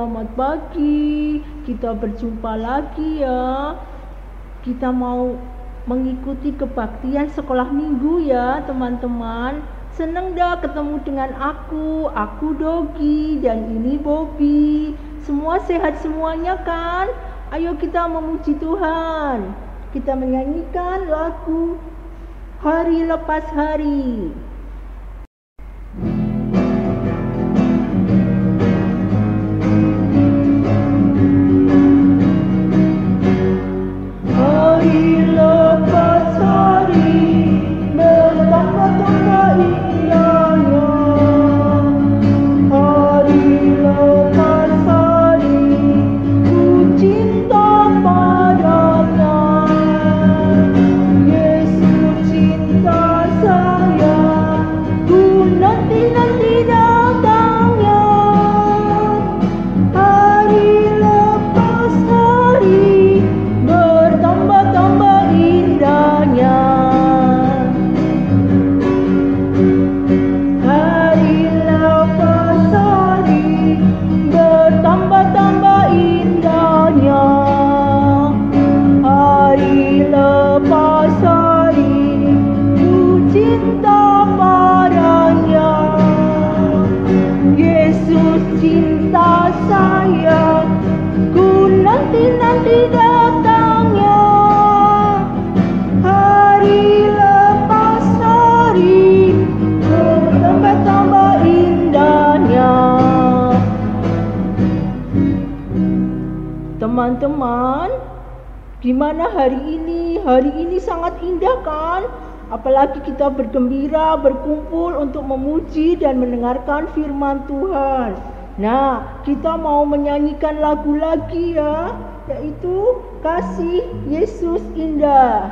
selamat pagi. Kita berjumpa lagi ya. Kita mau mengikuti kebaktian sekolah minggu ya teman-teman. Seneng dah ketemu dengan aku Dogi dan ini Bobby. Semua sehat semuanya kan? Ayo kita memuji Tuhan. Kita menyanyikan lagu Hari Lepas Hari. Teman-teman, gimana hari ini? Hari ini sangat indah kan? Apalagi kita bergembira, berkumpul untuk memuji dan mendengarkan firman Tuhan. Nah, kita mau menyanyikan lagu lagi ya, yaitu Kasih Yesus Indah.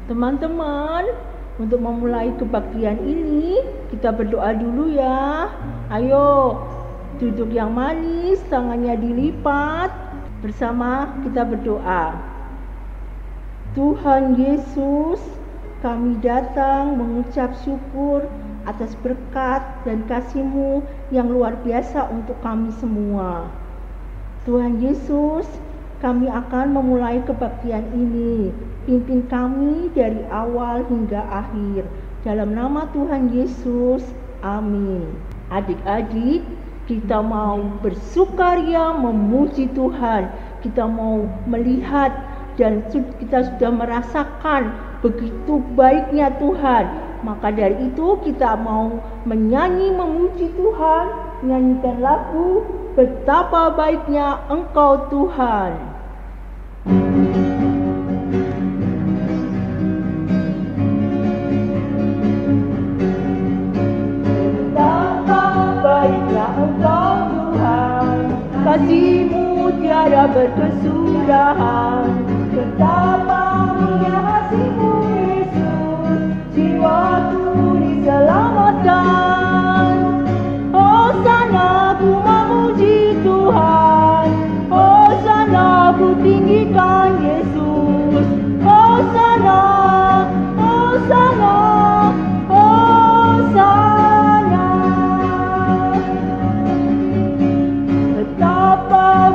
Teman-teman, untuk memulai kebaktian ini, kita berdoa dulu ya. Ayo, duduk yang manis, tangannya dilipat. Bersama kita berdoa. Tuhan Yesus, kami datang mengucap syukur atas berkat dan kasih-Mu yang luar biasa untuk kami semua. Tuhan Yesus, kami akan memulai kebaktian ini. Pimpin kami dari awal hingga akhir. Dalam nama Tuhan Yesus, amin. Adik-adik, kita mau bersukaria memuji Tuhan. Kita mau melihat dan kita sudah merasakan begitu baiknya Tuhan. Maka dari itu kita mau menyanyi memuji Tuhan, menyanyikan lagu Betapa Baiknya Engkau Tuhan. Kasih-Mu tiada berkesudahan, betapa mulia kasih-Mu Yesus, jiwaku diselamatkan. Hosana ku memuji Tuhan, Hosana ku tinggikan Yesus, Hosana, Hosana, Hosana.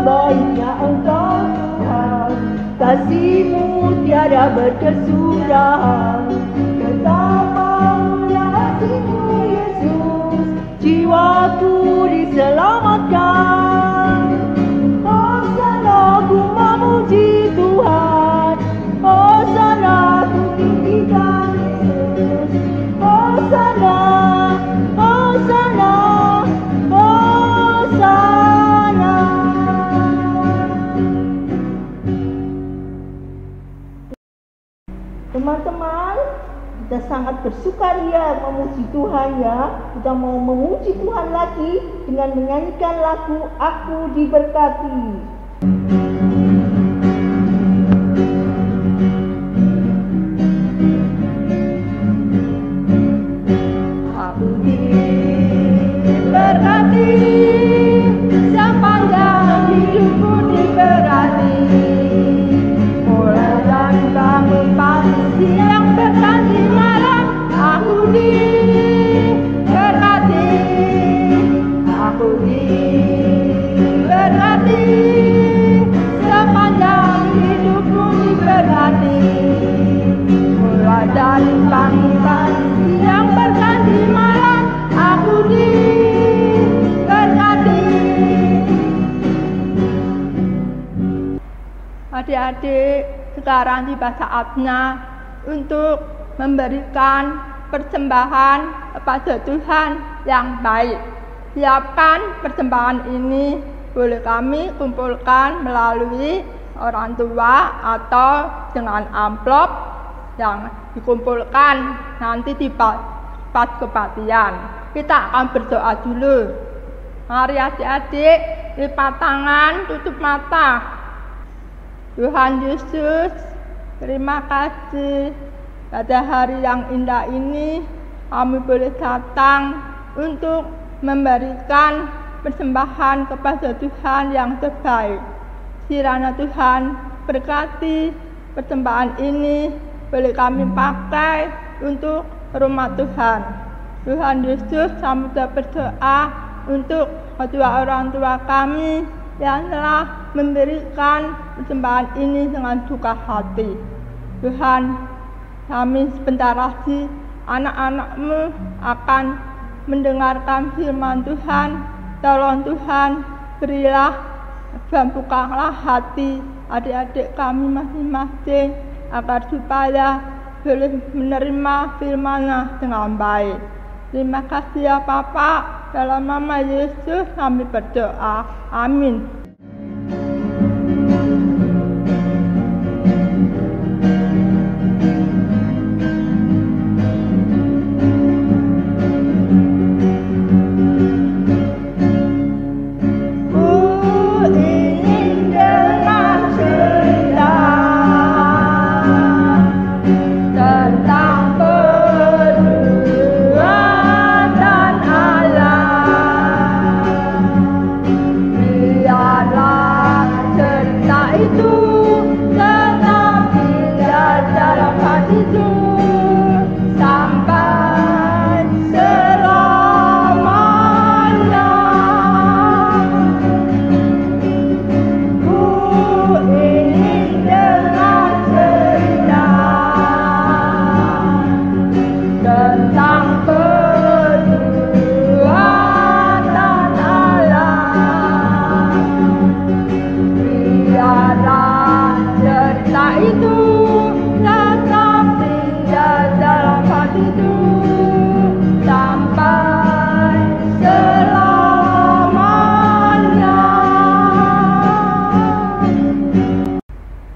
Baiknya Engkau Tuhan, kasih-Mu tiada berkesudahan, betapa mulia aku diselamatkan. Hosana ku memuji Tuhan, Hosana ku tinggikan Yesus, Hosana, Hosana, Hosana. Teman-teman, kita sangat bersukaria memuji Tuhan ya. Kita mau memuji Tuhan lagi dengan menyanyikan lagu Aku Diberkati. Aku diberkati, sepanjang hidupku diberkati. Mulai dari bangun pagi siang berganti malam, aku diberkati. Aku diberkati, sepanjang hidupku diberkati. Mulai dari pagi siang berganti malam, aku diberkati. Adik-adik, sekarang tiba saatnya untuk memberikan persembahan kepada Tuhan yang baik. Siapkan persembahan ini, boleh kami kumpulkan melalui orang tua atau dengan amplop yang dikumpulkan nanti di pas kebaktian. Kita akan berdoa dulu. Mari adik-adik, lipat tangan, tutup mata. Tuhan Yesus, terima kasih pada hari yang indah ini kami boleh datang untuk memberikan persembahan kepada Tuhan yang terbaik. Kiranya Tuhan berkati persembahan ini boleh kami pakai untuk rumah Tuhan. Tuhan Yesus, kami berdoa untuk kedua orang tua kami yang telah memberikan persembahan ini dengan suka hati. Tuhan, kami sebentar lagi anak-anak-Mu akan mendengarkan firman Tuhan. Tolong Tuhan, berilah dan bukalah hati adik-adik kami masing-masing agar supaya boleh menerima firman-Nya dengan baik. Terima kasih ya Bapak. Dalam nama Yesus kami berdoa. Amin.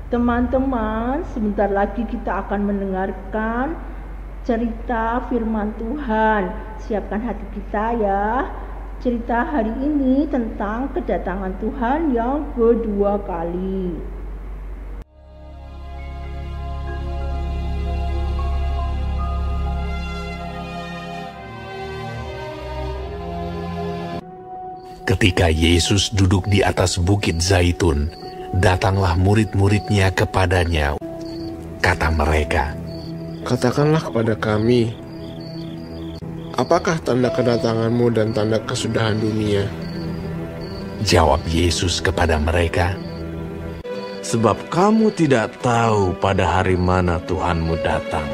Teman-teman, sebentar lagi kita akan mendengarkan cerita firman Tuhan. Siapkan hati kita ya. Cerita hari ini tentang kedatangan Tuhan yang kedua kali. Ketika Yesus duduk di atas bukit Zaitun, datanglah murid-muridnya kepadanya. Kata mereka, "Katakanlah kepada kami, apakah tanda kedatanganmu dan tanda kesudahan dunia?" Jawab Yesus kepada mereka, "Sebab kamu tidak tahu pada hari mana Tuhanmu datang.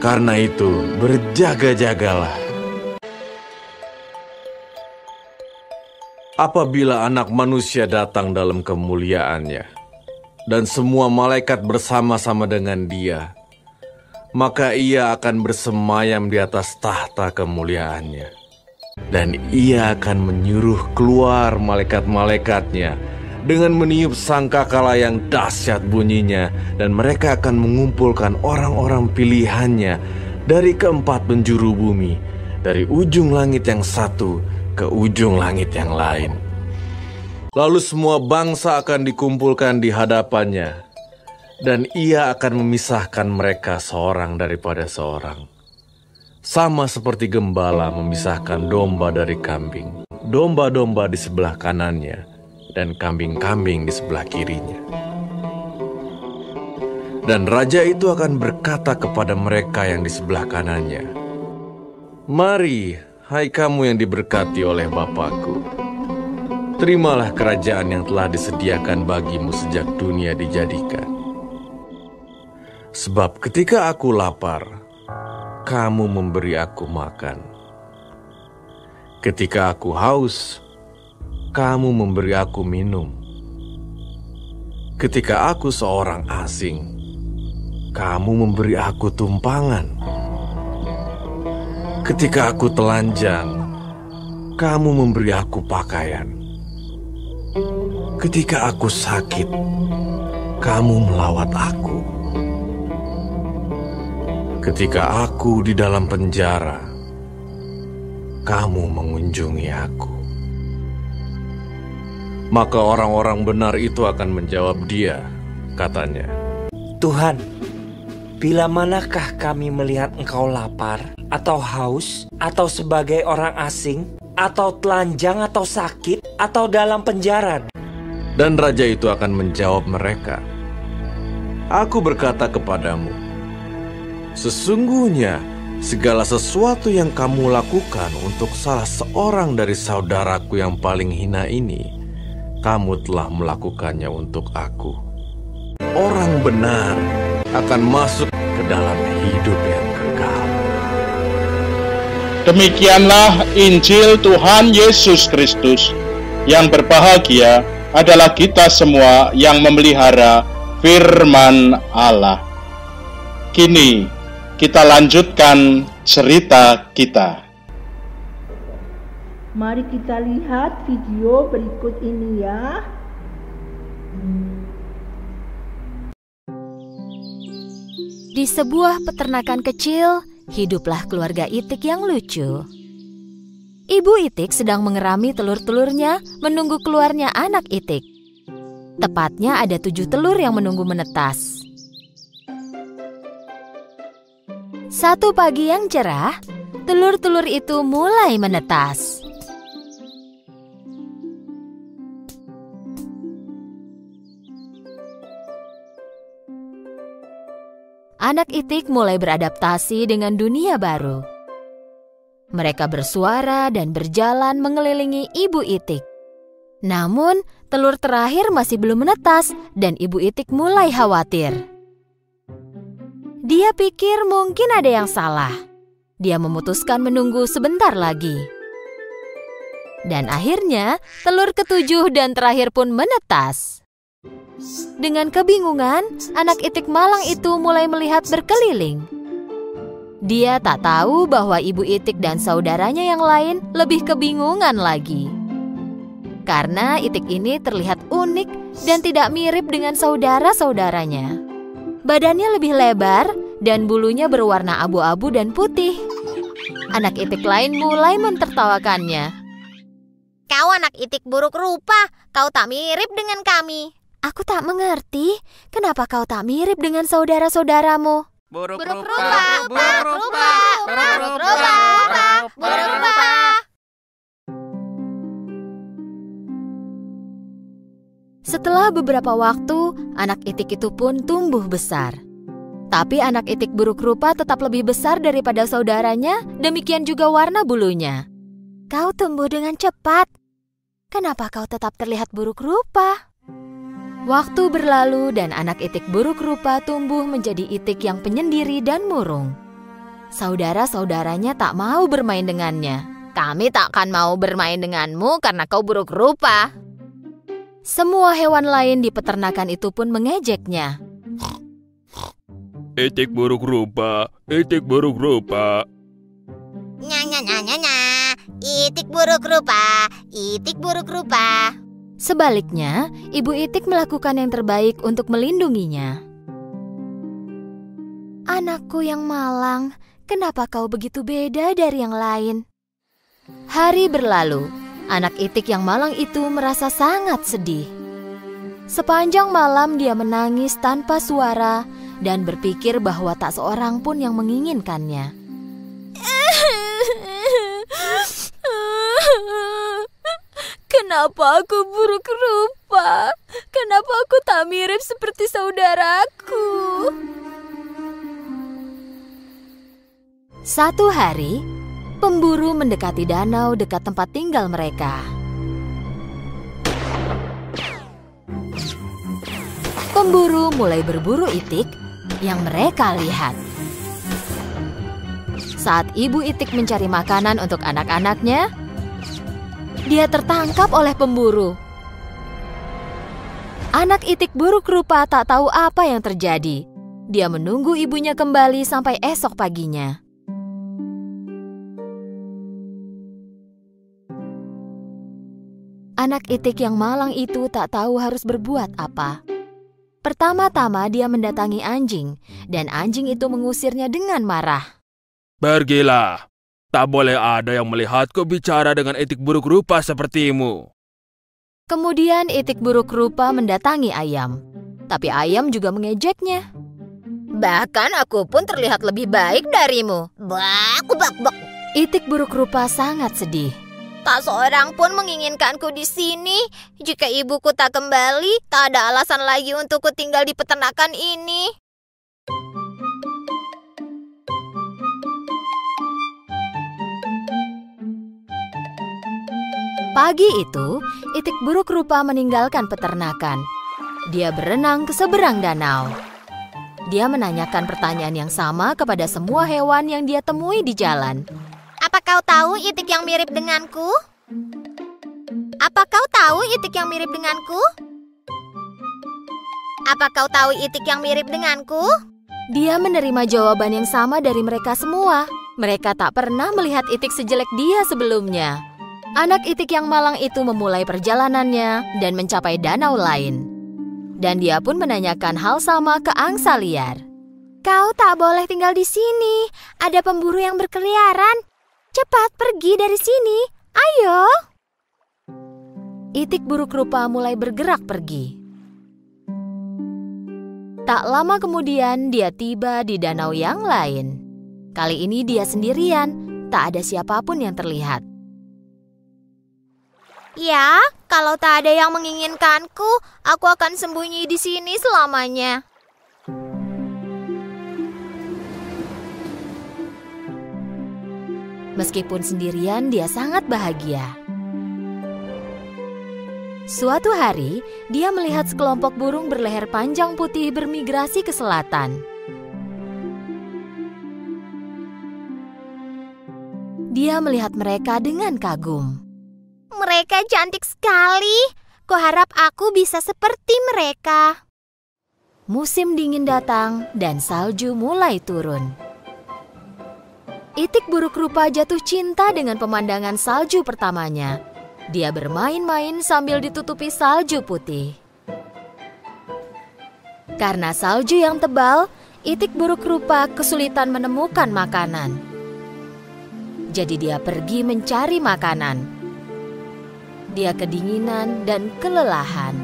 Karena itu berjaga-jagalah, apabila Anak Manusia datang dalam kemuliaannya, dan semua malaikat bersama-sama dengan Dia, maka Ia akan bersemayam di atas tahta kemuliaannya. Dan Ia akan menyuruh keluar malaikat-malaikatnya dengan meniup sangkakala yang dahsyat bunyinya, dan mereka akan mengumpulkan orang-orang pilihannya dari keempat penjuru bumi, dari ujung langit yang satu ke ujung langit yang lain. Lalu semua bangsa akan dikumpulkan di hadapannya, dan Ia akan memisahkan mereka seorang daripada seorang. Sama seperti gembala memisahkan domba dari kambing, domba-domba di sebelah kanannya, dan kambing-kambing di sebelah kirinya. Dan raja itu akan berkata kepada mereka yang di sebelah kanannya, "Mari, hai kamu yang diberkati oleh Bapa-Ku, terimalah kerajaan yang telah disediakan bagimu sejak dunia dijadikan. Sebab ketika aku lapar, kamu memberi aku makan. Ketika aku haus, kamu memberi aku minum. Ketika aku seorang asing, kamu memberi aku tumpangan. Ketika aku telanjang, kamu memberi aku pakaian. Ketika aku sakit, kamu melawat aku. Ketika aku di dalam penjara, kamu mengunjungi aku." Maka orang-orang benar itu akan menjawab Dia, katanya, "Tuhan, bila manakah kami melihat Engkau lapar, atau haus, atau sebagai orang asing, atau telanjang, atau sakit, atau dalam penjara?" Dan raja itu akan menjawab mereka, "Aku berkata kepadamu, sesungguhnya segala sesuatu yang kamu lakukan untuk salah seorang dari saudaraku yang paling hina ini, kamu telah melakukannya untuk aku." Orang benar akan masuk ke dalam hidup yang kekal. Demikianlah Injil Tuhan Yesus Kristus. Yang berbahagia adalah kita semua yang memelihara firman Allah. Kini kita lanjutkan cerita kita. Mari kita lihat video berikut ini ya. Di sebuah peternakan kecil, hiduplah keluarga Itik yang lucu. Ibu Itik sedang mengerami telur-telurnya menunggu keluarnya anak Itik. Tepatnya ada 7 telur yang menunggu menetas. Satu pagi yang cerah, telur-telur itu mulai menetas. Anak Itik mulai beradaptasi dengan dunia baru. Mereka bersuara dan berjalan mengelilingi Ibu Itik. Namun, telur terakhir masih belum menetas dan Ibu Itik mulai khawatir. Dia pikir mungkin ada yang salah. Dia memutuskan menunggu sebentar lagi. Dan akhirnya, telur ke-7 dan terakhir pun menetas. Dengan kebingungan, anak Itik malang itu mulai melihat berkeliling. Dia tak tahu bahwa Ibu Itik dan saudaranya yang lain lebih kebingungan lagi. Karena Itik ini terlihat unik dan tidak mirip dengan saudara-saudaranya. Badannya lebih lebar dan bulunya berwarna abu-abu dan putih. Anak Itik lain mulai mentertawakannya. "Kau anak Itik buruk rupa, kau tak mirip dengan kami." "Aku tak mengerti, kenapa kau tak mirip dengan saudara-saudaramu?" Buruk rupa. Setelah beberapa waktu, anak Itik itu pun tumbuh besar. Tapi anak Itik buruk rupa tetap lebih besar daripada saudaranya, demikian juga warna bulunya. "Kau tumbuh dengan cepat. Kenapa kau tetap terlihat buruk rupa?" Waktu berlalu dan anak Itik buruk rupa tumbuh menjadi Itik yang penyendiri dan murung. Saudara-saudaranya tak mau bermain dengannya. Kami tak akan mau bermain denganmu karena kau buruk rupa. Semua hewan lain di peternakan itu pun mengejeknya. Itik buruk rupa, itik buruk rupa. Nya, itik buruk rupa, itik buruk rupa. Sebaliknya, Ibu Itik melakukan yang terbaik untuk melindunginya. Anakku yang malang, kenapa kau begitu beda dari yang lain? Hari berlalu, anak Itik yang malang itu merasa sangat sedih. Sepanjang malam dia menangis tanpa suara dan berpikir bahwa tak seorang pun yang menginginkannya. Kenapa aku buruk rupa? Kenapa aku tak mirip seperti saudaraku? Satu hari, pemburu mendekati danau dekat tempat tinggal mereka. Pemburu mulai berburu itik yang mereka lihat. Saat Ibu Itik mencari makanan untuk anak-anaknya, dia tertangkap oleh pemburu. Anak Itik buruk rupa tak tahu apa yang terjadi. Dia menunggu ibunya kembali sampai esok paginya. Anak Itik yang malang itu tak tahu harus berbuat apa. Pertama-tama dia mendatangi anjing, dan anjing itu mengusirnya dengan marah. Pergilah. Tak boleh ada yang melihatku bicara dengan itik buruk rupa sepertimu. Kemudian itik buruk rupa mendatangi ayam. Tapi ayam juga mengejeknya. Bahkan aku pun terlihat lebih baik darimu. Bak, bak, bak. Itik buruk rupa sangat sedih. Tak seorang pun menginginkanku di sini. Jika ibuku tak kembali, tak ada alasan lagi untukku tinggal di peternakan ini. Pagi itu, itik buruk rupa meninggalkan peternakan. Dia berenang ke seberang danau. Dia menanyakan pertanyaan yang sama kepada semua hewan yang dia temui di jalan. Apa kau tahu itik yang mirip denganku? Apa kau tahu itik yang mirip denganku? Apa kau tahu itik yang mirip denganku? Dia menerima jawaban yang sama dari mereka semua. Mereka tak pernah melihat itik sejelek dia sebelumnya. Anak itik yang malang itu memulai perjalanannya dan mencapai danau lain. Dan dia pun menanyakan hal sama ke angsa liar. Kau tak boleh tinggal di sini. Ada pemburu yang berkeliaran. Cepat pergi dari sini. Ayo. Itik buruk rupa mulai bergerak pergi. Tak lama kemudian dia tiba di danau yang lain. Kali ini dia sendirian. Tak ada siapapun yang terlihat. Ya, kalau tak ada yang menginginkanku, aku akan sembunyi di sini selamanya. Meskipun sendirian, dia sangat bahagia. Suatu hari, dia melihat sekelompok burung berleher panjang putih bermigrasi ke selatan. Dia melihat mereka dengan kagum. Mereka cantik sekali. Kuharap aku bisa seperti mereka. Musim dingin datang dan salju mulai turun. Itik buruk rupa jatuh cinta dengan pemandangan salju pertamanya. Dia bermain-main sambil ditutupi salju putih. Karena salju yang tebal, itik buruk rupa kesulitan menemukan makanan. Jadi dia pergi mencari makanan. Dia kedinginan dan kelelahan.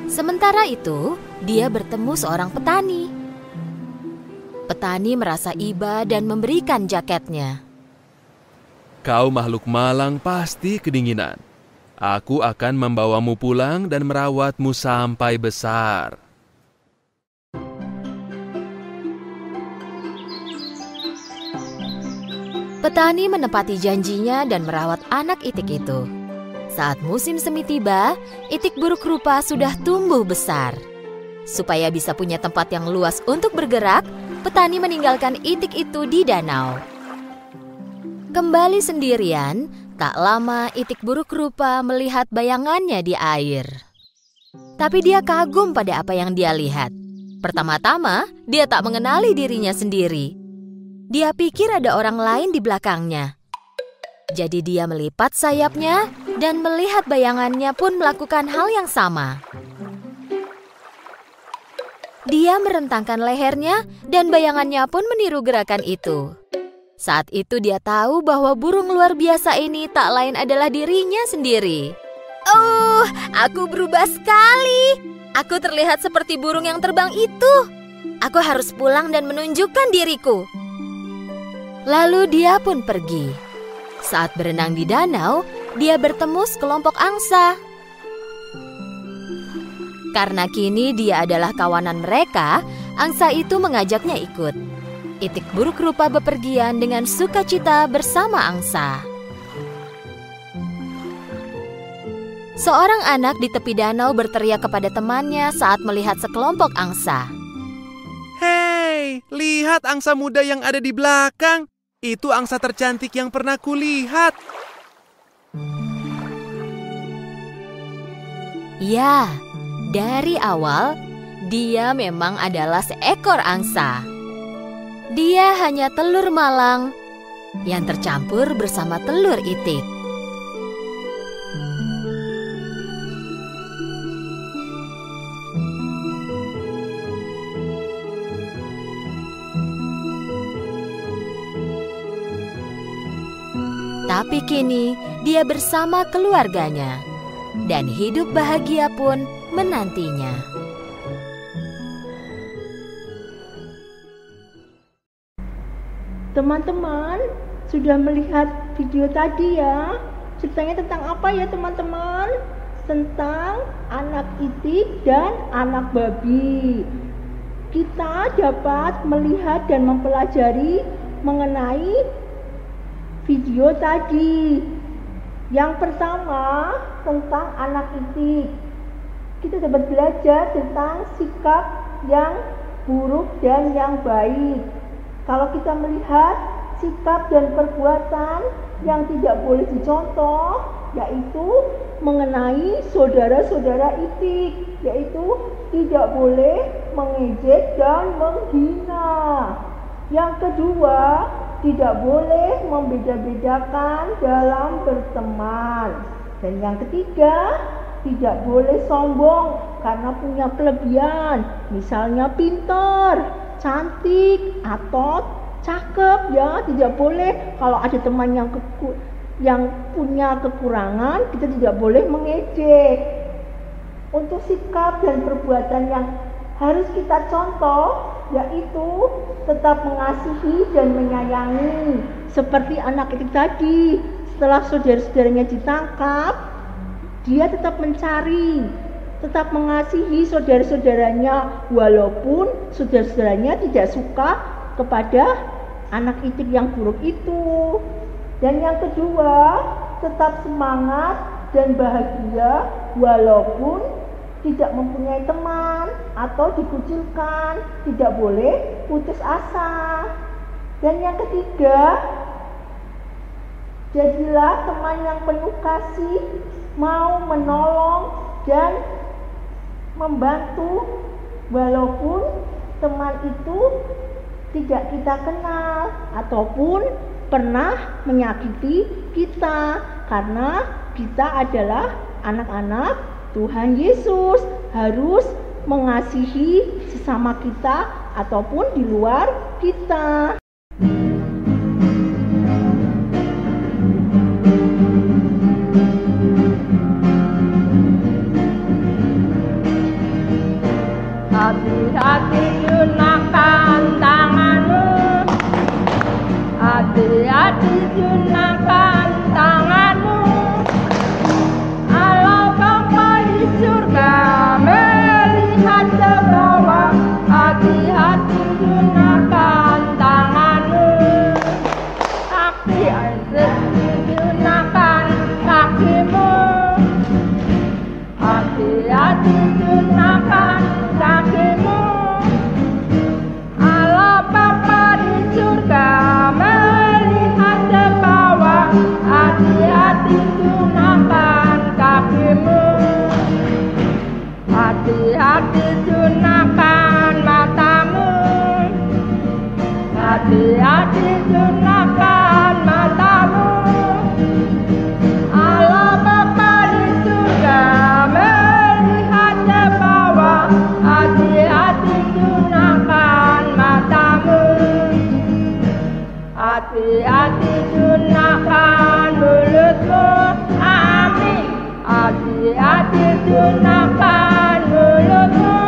Sementara itu, dia bertemu seorang petani. Petani merasa iba dan memberikan jaketnya. Kau makhluk malang pasti kedinginan. Aku akan membawamu pulang dan merawatmu sampai besar. Petani menepati janjinya dan merawat anak itik itu. Saat musim semi tiba, itik buruk rupa sudah tumbuh besar. Supaya bisa punya tempat yang luas untuk bergerak, petani meninggalkan itik itu di danau. Kembali sendirian, tak lama Itik buruk rupa melihat bayangannya di air. Tapi dia kagum pada apa yang dia lihat. Pertama-tama, dia tak mengenali dirinya sendiri. Dia pikir ada orang lain di belakangnya. Jadi dia melipat sayapnya dan melihat bayangannya pun melakukan hal yang sama. Dia merentangkan lehernya dan bayangannya pun meniru gerakan itu. Saat itu dia tahu bahwa burung luar biasa ini tak lain adalah dirinya sendiri. Oh, aku berubah sekali. Aku terlihat seperti burung yang terbang itu. Aku harus pulang dan menunjukkan diriku. Lalu dia pun pergi. Saat berenang di danau, dia bertemu sekelompok angsa. Karena kini dia adalah kawanan mereka, angsa itu mengajaknya ikut. Itik buruk rupa bepergian dengan sukacita bersama angsa. Seorang anak di tepi danau berteriak kepada temannya saat melihat sekelompok angsa. Hei, lihat angsa muda yang ada di belakang. Itu angsa tercantik yang pernah kulihat. Ya, dari awal dia memang adalah seekor angsa. Dia hanya telur malang yang tercampur bersama telur itik. Tapi kini dia bersama keluarganya dan hidup bahagia pun menantinya. Teman-teman, sudah melihat video tadi ya? Ceritanya tentang apa ya teman-teman? Tentang anak itik dan anak babi. Kita dapat melihat dan mempelajari mengenai video tadi. Yang pertama tentang anak itik. Kita dapat belajar tentang sikap yang buruk dan yang baik. Kalau kita melihat sikap dan perbuatan yang tidak boleh dicontoh, yaitu mengenai saudara-saudara itik, yaitu tidak boleh mengejek dan menghina. Yang kedua, tidak boleh membeda-bedakan dalam berteman. Dan yang ketiga, tidak boleh sombong karena punya kelebihan, misalnya pintar, cantik, atau cakep ya. Tidak boleh kalau ada teman yang punya kekurangan, kita tidak boleh mengejek. Untuk sikap dan perbuatan yang harus kita contoh, yaitu tetap mengasihi dan menyayangi. Seperti anak itik tadi, setelah saudara-saudaranya ditangkap, dia tetap mencari, tetap mengasihi saudara-saudaranya walaupun saudara-saudaranya tidak suka kepada anak itik yang buruk itu. Dan yang kedua, tetap semangat dan bahagia walaupun tidak mempunyai teman atau dikucilkan, tidak boleh putus asa. Dan yang ketiga, jadilah teman yang penuh kasih, mau menolong dan membantu walaupun teman itu tidak kita kenal ataupun pernah menyakiti kita, karena kita adalah anak-anak Tuhan Yesus, harus mengasihi sesama kita ataupun di luar kita. Hati-hati gunakan tanganmu, hati-hati gunakan tanganmu. Surga melihat ke bawah, hati-hati gunakan tanganmu. Hati-hati gunakan kakimu, hati-hati gunakan kakimu. Allah Bapa di surga melihat ke bawah. tunjukkan matamu. Hati-hati tunjukkan matamu. Allah Bapa di surga melihat ke bawah. Hati-hati tunjukkan matamu. Hati-hati tunjukkan mulutmu. Amin. Hati-hati tunjukkan mulutmu.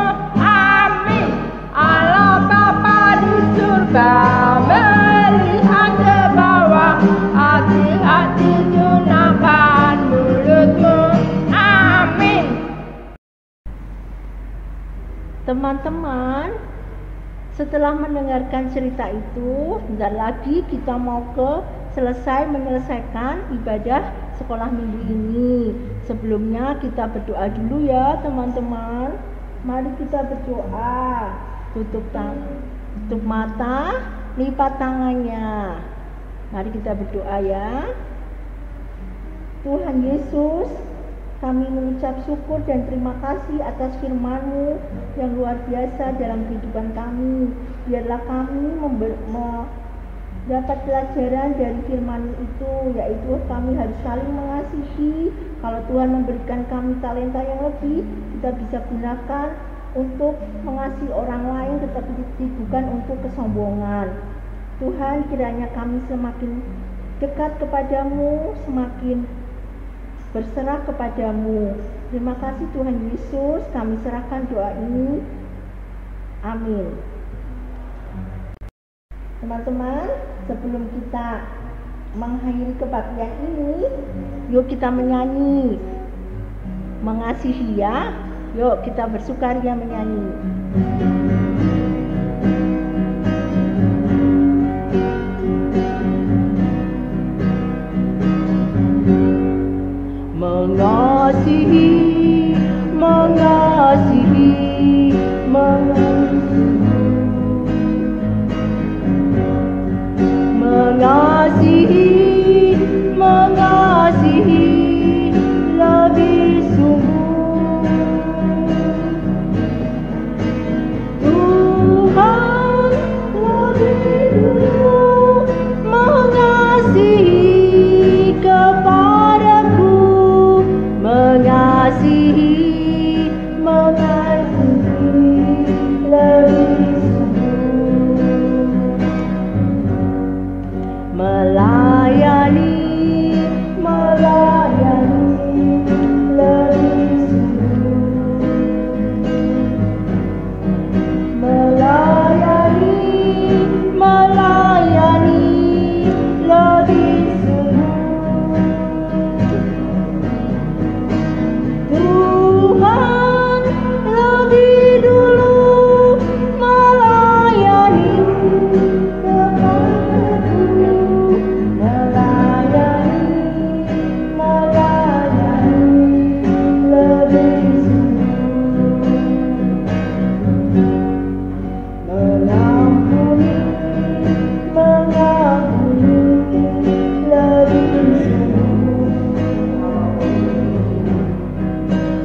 Amin. Allah Bapa di surga melihat ke bawah. Hati-hati tunjukkan mulutmu. Amin. Teman-teman, setelah mendengarkan cerita itu, sebentar lagi kita mau menyelesaikan ibadah sekolah minggu ini. Sebelumnya kita berdoa dulu ya teman-teman. Mari kita berdoa. Tutup mata, lipat tangannya. Mari kita berdoa ya. Tuhan Yesus, kami mengucap syukur dan terima kasih atas firman-Mu yang luar biasa dalam kehidupan kami. Biarlah kami dapat pelajaran dari firman itu, yaitu kami harus saling mengasihi. Kalau Tuhan memberikan kami talenta yang lebih, kita bisa gunakan untuk mengasihi orang lain, tetapi bukan untuk kesombongan. Tuhan, kiranya kami semakin dekat kepadamu, semakin berserah kepadamu. Terima kasih Tuhan Yesus, kami serahkan doa ini. Amin. Teman-teman, sebelum kita mengakhiri kebaktian ini, yuk kita menyanyi mengasihi ya. Yuk kita bersukaria menyanyi. Mengasihi, mengasihi, mengasihi, mengasihi lebih sungguh. Tuhan lebih dulu mengasihi kepadaku, mengasihi, mengasihi lebih sungguh. Melayani, melayani lebih sungguh. Melayani, melayani lebih sungguh. Tuhan lebih dulu melayani kepadaku, melayani, melayani lebih sungguh. Mengampuni, mengampuni lebih sungguh.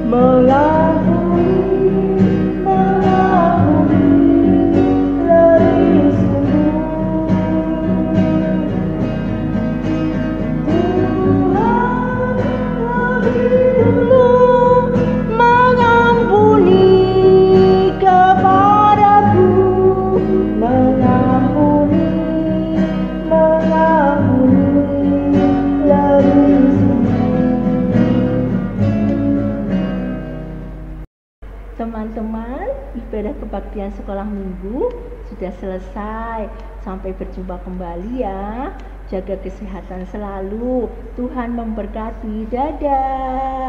Mengampuni, mengampuni lebih sungguh. Tuhan lebih dulu mengampuni kepadaku, mengampuni, mengampuni lebih sungguh. Teman-teman, ibadah kebaktian sekolah minggu sudah selesai. Sampai berjumpa kembali ya. Jaga kesehatan selalu. Tuhan memberkati. Dadah.